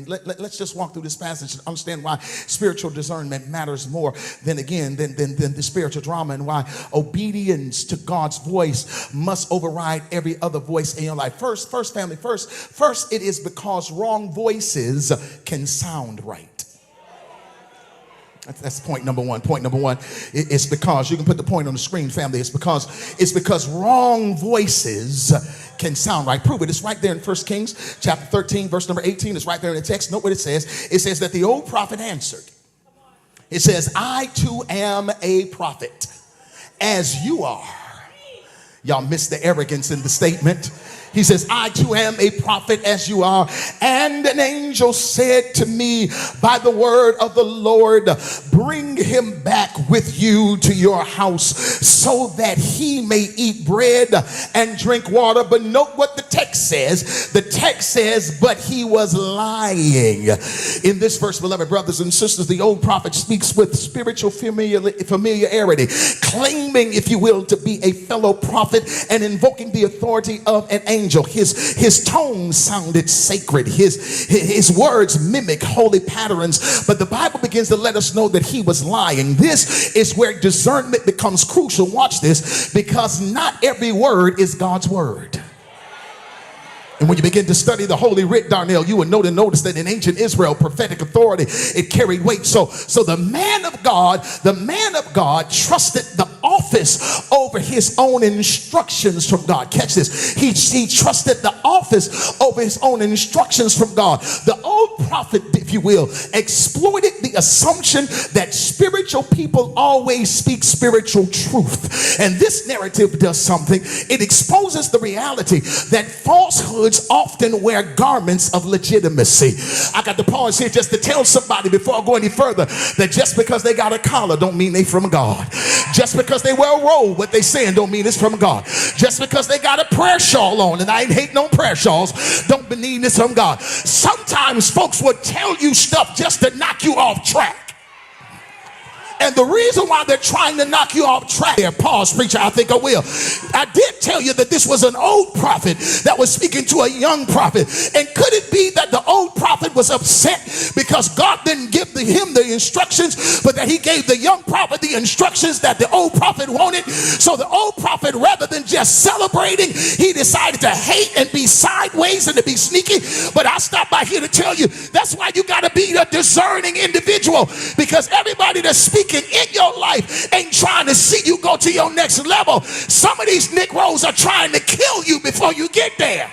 Let's just walk through this passage and understand why spiritual discernment matters more than the spiritual drama, and why obedience to God's voice must override every other voice in your life. First, it is because wrong voices can sound right. That's point number one. Point number one, it's because, you can put the point on the screen, family. It's because wrong voices can sound right. Prove it. It's right there in 1 Kings chapter 13, verse number 18. It's right there in the text. Note what it says. It says that the old prophet answered. It says, I too am a prophet, as you are. Y'all missed the arrogance in the statement. He says, I too am a prophet as you are. And an angel said to me by the word of the Lord, bring him back with you to your house so that he may eat bread and drink water. But note what the text says. The text says, but he was lying. In this verse, beloved brothers and sisters, the old prophet speaks with spiritual familiarity, claiming, if you will, to be a fellow prophet and invoking the authority of an angel. His tone sounded sacred. His words mimic holy patterns. But the Bible begins to let us know that he was lying. This is where discernment becomes crucial. Watch this, because not every word is God's word. And when you begin to study the Holy Writ, Darnell, you will notice that in ancient Israel, prophetic authority, it carried weight. So the man of God trusted the office over his own instructions from God. Catch this. He trusted the office over his own instructions from God. The old prophet, if you will, exploited the assumption that spiritual people always speak spiritual truth. And this narrative does something. It exposes the reality that falsehood often wear garments of legitimacy. I got to pause here just to tell somebody before I go any further that just because they got a collar don't mean they from God. Just because they wear a robe, what they saying don't mean it's from God. Just because they got a prayer shawl on, and I ain't hating on prayer shawls, don't mean it's from God. Sometimes folks will tell you stuff just to knock you off track. And the reason why they're trying to knock you off track there, pause, preacher, I think I will. I did tell you that this was an old prophet that was speaking to a young prophet. And could it be that the old prophet was upset because God didn't give him the instructions, but that he gave the young prophet the instructions that the old prophet wanted? So the old prophet, rather than just celebrating, he decided to hate and be sideways and to be sneaky. But I stopped by here to tell you, that's why you got to be a discerning individual, because everybody that's speaking in your life ain't trying to see you go to your next level. Some of these Negroes are trying to kill you before you get there.